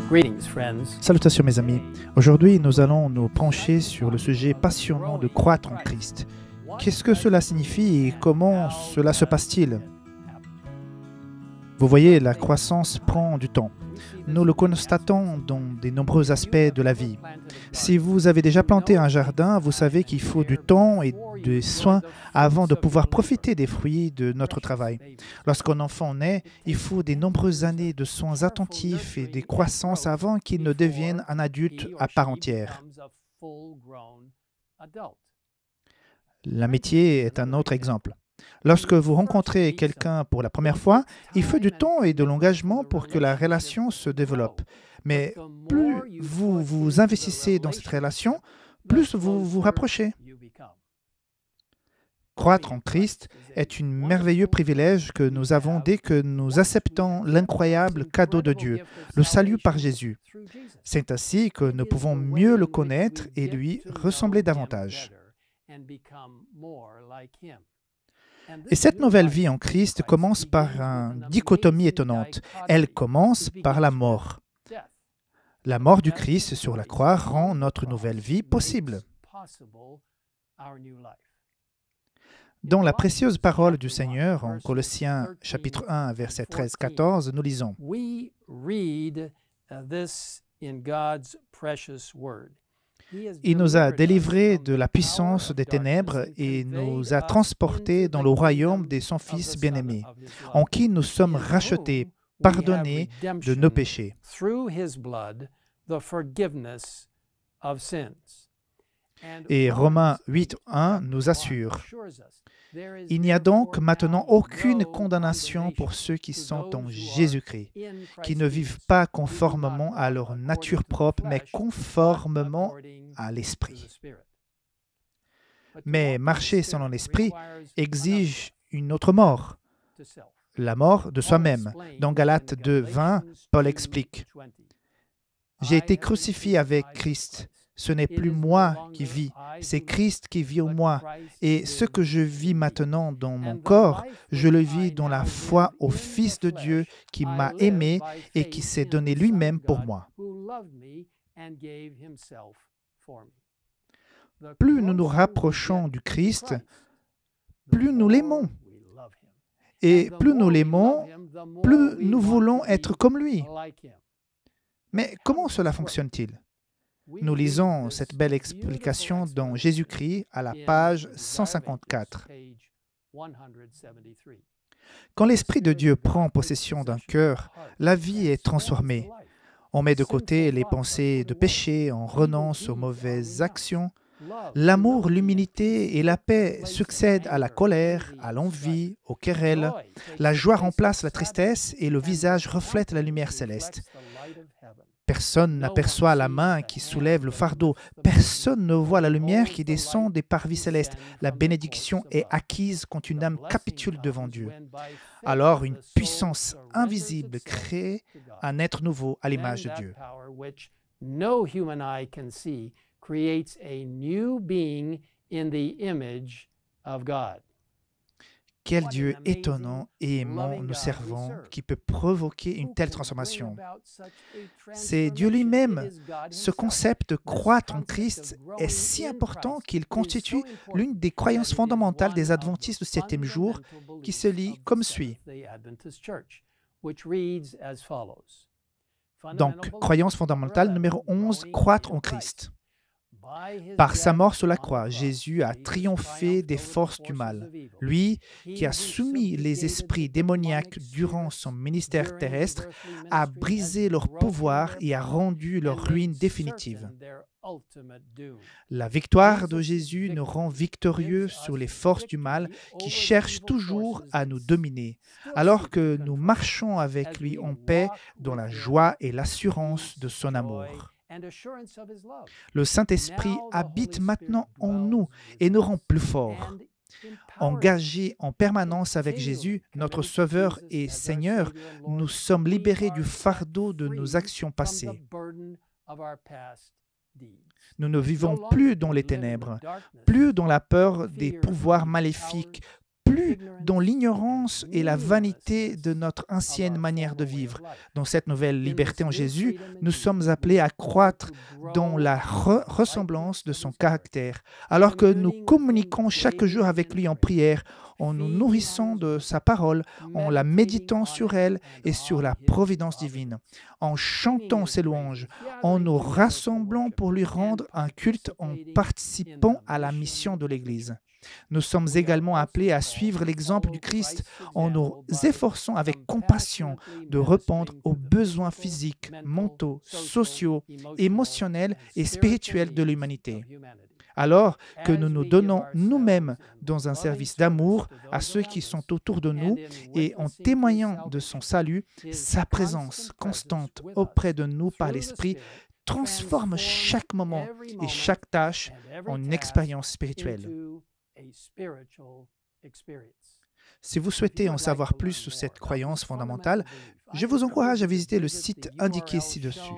Greetings, friends. Salutations mes amis. Aujourd'hui, nous allons nous pencher sur le sujet passionnant de croître en Christ. Qu'est-ce que cela signifie et comment cela se passe-t-il? Vous voyez, la croissance prend du temps. Nous le constatons dans de nombreux aspects de la vie. Si vous avez déjà planté un jardin, vous savez qu'il faut du temps et des soins avant de pouvoir profiter des fruits de notre travail. Lorsqu'un enfant naît, il faut de nombreuses années de soins attentifs et de croissance avant qu'il ne devienne un adulte à part entière. L'amitié est un autre exemple. Lorsque vous rencontrez quelqu'un pour la première fois, il faut du temps et de l'engagement pour que la relation se développe. Mais plus vous vous investissez dans cette relation, plus vous vous rapprochez. Croître en Christ est un merveilleux privilège que nous avons dès que nous acceptons l'incroyable cadeau de Dieu, le salut par Jésus. C'est ainsi que nous pouvons mieux le connaître et lui ressembler davantage. Et cette nouvelle vie en Christ commence par une dichotomie étonnante. Elle commence par la mort. La mort du Christ sur la croix rend notre nouvelle vie possible. Dans la précieuse parole du Seigneur, en Colossiens chapitre 1, versets 13-14, nous lisons « Il nous a délivrés de la puissance des ténèbres et nous a transportés dans le royaume de son Fils bien-aimé, en qui nous sommes rachetés, pardonnés de nos péchés. » Et Romains 8.1 nous assure « Il n'y a donc maintenant aucune condamnation pour ceux qui sont en Jésus-Christ, qui ne vivent pas conformément à leur nature propre, mais conformément à l'Esprit. » Mais marcher selon l'Esprit exige une autre mort, la mort de soi-même. Dans Galates 2.20, Paul explique « J'ai été crucifié avec Christ. Ce n'est plus moi qui vis, c'est Christ qui vit en moi. Et ce que je vis maintenant dans mon corps, je le vis dans la foi au Fils de Dieu qui m'a aimé et qui s'est donné lui-même pour moi. » Plus nous nous rapprochons du Christ, plus nous l'aimons. Et plus nous l'aimons, plus nous voulons être comme lui. Mais comment cela fonctionne-t-il? Nous lisons cette belle explication dans Jésus-Christ à la page 154. Quand l'Esprit de Dieu prend possession d'un cœur, la vie est transformée. On met de côté les pensées de péché, on renonce aux mauvaises actions. L'amour, l'humilité et la paix succèdent à la colère, à l'envie, aux querelles. La joie remplace la tristesse et le visage reflète la lumière céleste. Personne n'aperçoit la main qui soulève le fardeau. Personne ne voit la lumière qui descend des parvis célestes. La bénédiction est acquise quand une âme capitule devant Dieu. Alors, une puissance invisible crée un être nouveau à l'image de Dieu. Quel Dieu étonnant et aimant nous servons qui peut provoquer une telle transformation. C'est Dieu lui-même. Ce concept de croître en Christ est si important qu'il constitue l'une des croyances fondamentales des adventistes du 7e jour qui se lit comme suit. Donc, croyance fondamentale numéro 11, croître en Christ. Par sa mort sur la croix, Jésus a triomphé des forces du mal. Lui, qui a soumis les esprits démoniaques durant son ministère terrestre, a brisé leur pouvoir et a rendu leur ruine définitive. La victoire de Jésus nous rend victorieux sur les forces du mal qui cherchent toujours à nous dominer, alors que nous marchons avec lui en paix dans la joie et l'assurance de son amour. Le Saint-Esprit habite maintenant en nous et nous rend plus forts. Engagés en permanence avec Jésus, notre Sauveur et Seigneur, nous sommes libérés du fardeau de nos actions passées. Nous ne vivons plus dans les ténèbres, plus dans la peur des pouvoirs maléfiques, plus dans l'ignorance et la vanité de notre ancienne manière de vivre. Dans cette nouvelle liberté en Jésus, nous sommes appelés à croître dans la ressemblance de son caractère, alors que nous communiquons chaque jour avec lui en prière, en nous nourrissant de sa parole, en la méditant sur elle et sur la providence divine, en chantant ses louanges, en nous rassemblant pour lui rendre un culte, en participant à la mission de l'Église. Nous sommes également appelés à suivre l'exemple du Christ en nous efforçant avec compassion de répondre aux besoins physiques, mentaux, sociaux, émotionnels et spirituels de l'humanité. Alors que nous nous donnons nous-mêmes dans un service d'amour à ceux qui sont autour de nous et en témoignant de son salut, sa présence constante auprès de nous par l'Esprit transforme chaque moment et chaque tâche en une expérience spirituelle. Si vous souhaitez en savoir plus sur cette croyance fondamentale, je vous encourage à visiter le site indiqué ci-dessus.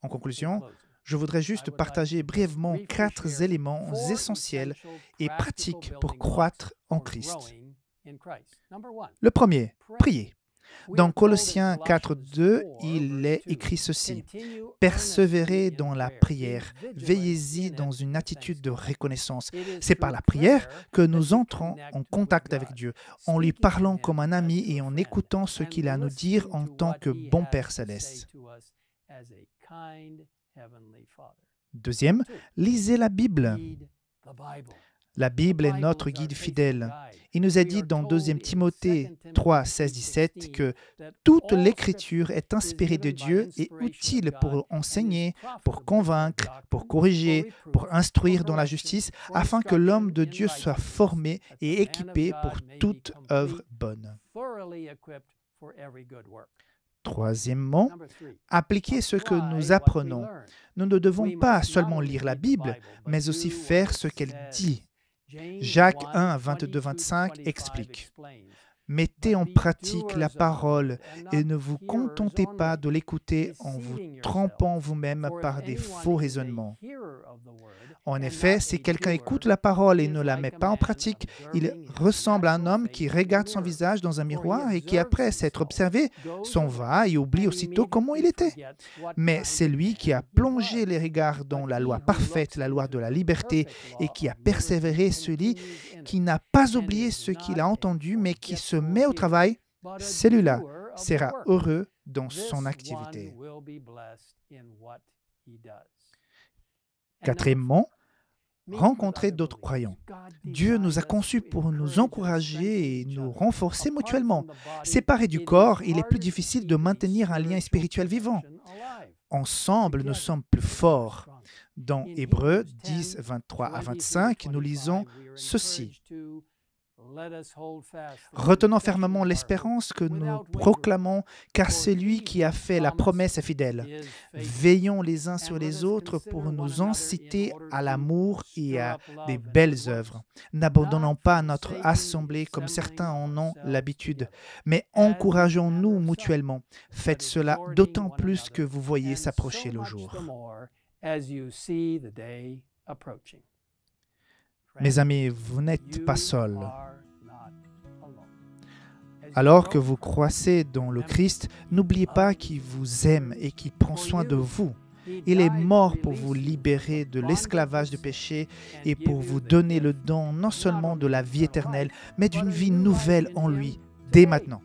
En conclusion, je voudrais juste partager brièvement 4 éléments essentiels et pratiques pour croître en Christ. Le premier, prier. Dans Colossiens 4:2, il est écrit ceci: « Persévérez dans la prière, veillez-y dans une attitude de reconnaissance. » C'est par la prière que nous entrons en contact avec Dieu, en lui parlant comme un ami et en écoutant ce qu'il a à nous dire en tant que bon Père céleste. Deuxième, lisez la Bible. La Bible est notre guide fidèle. Il nous est dit dans 2 Timothée 3, 16, 17 que toute l'Écriture est inspirée de Dieu et utile pour enseigner, pour convaincre, pour corriger, pour instruire dans la justice, afin que l'homme de Dieu soit formé et équipé pour toute œuvre bonne. Troisièmement, appliquer ce que nous apprenons. Nous ne devons pas seulement lire la Bible, mais aussi faire ce qu'elle dit. Jacques 1, 22-25 explique: « Mettez en pratique la parole et ne vous contentez pas de l'écouter en vous trompant vous-même par des faux raisonnements. » En effet, si quelqu'un écoute la parole et ne la met pas en pratique, il ressemble à un homme qui regarde son visage dans un miroir et qui, après s'être observé, s'en va et oublie aussitôt comment il était. Mais c'est lui qui a plongé les regards dans la loi parfaite, la loi de la liberté, et qui a persévéré, celui qui n'a pas oublié ce qu'il a entendu, mais qui se met au travail, celui-là sera heureux dans son activité. Quatrièmement, rencontrer d'autres croyants. Dieu nous a conçus pour nous encourager et nous renforcer mutuellement. Séparés du corps, il est plus difficile de maintenir un lien spirituel vivant. Ensemble, nous sommes plus forts. Dans Hébreux 10, 23 à 25, nous lisons ceci: « Retenons fermement l'espérance que nous proclamons, car celui qui a fait la promesse est fidèle. Veillons les uns sur les autres pour nous inciter à l'amour et à des belles œuvres. N'abandonnons pas notre assemblée comme certains en ont l'habitude, mais encourageons-nous mutuellement. Faites cela d'autant plus que vous voyez s'approcher le jour. » Mes amis, vous n'êtes pas seuls. Alors que vous croissez dans le Christ, n'oubliez pas qu'il vous aime et qu'il prend soin de vous. Il est mort pour vous libérer de l'esclavage du péché et pour vous donner le don non seulement de la vie éternelle, mais d'une vie nouvelle en lui, dès maintenant.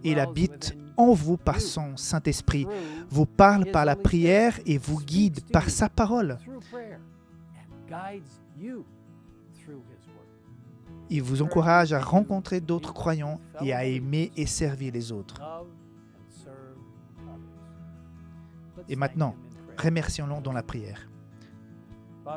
Il habite en vous par son Saint-Esprit, vous parle par la prière et vous guide par sa parole. Il vous encourage à rencontrer d'autres croyants et à aimer et servir les autres. Et maintenant, remercions-le dans la prière.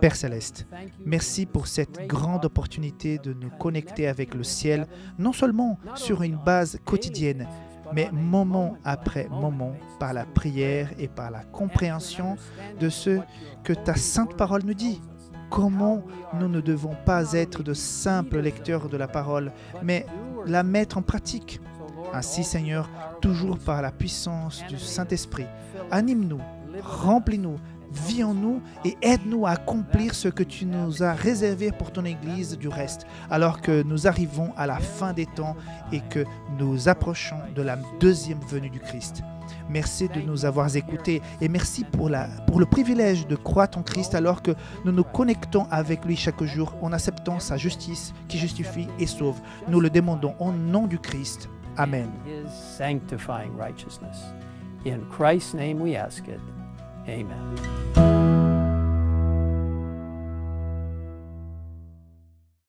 Père Céleste, merci pour cette grande opportunité de nous connecter avec le ciel, non seulement sur une base quotidienne, mais moment après moment, par la prière et par la compréhension de ce que ta sainte parole nous dit. Comment nous ne devons pas être de simples lecteurs de la parole, mais la mettre en pratique. Ainsi, Seigneur, toujours par la puissance du Saint-Esprit, anime-nous, remplis-nous, vis en nous et aide-nous à accomplir ce que tu nous as réservé pour ton Église du reste, alors que nous arrivons à la fin des temps et que nous approchons de la deuxième venue du Christ. Merci de nous avoir écoutés et merci pour le privilège de croître en Christ alors que nous nous connectons avec lui chaque jour en acceptant sa justice qui justifie et sauve. Nous le demandons au nom du Christ. Amen. His sanctifying righteousness. In Christ's name we ask it. Amen.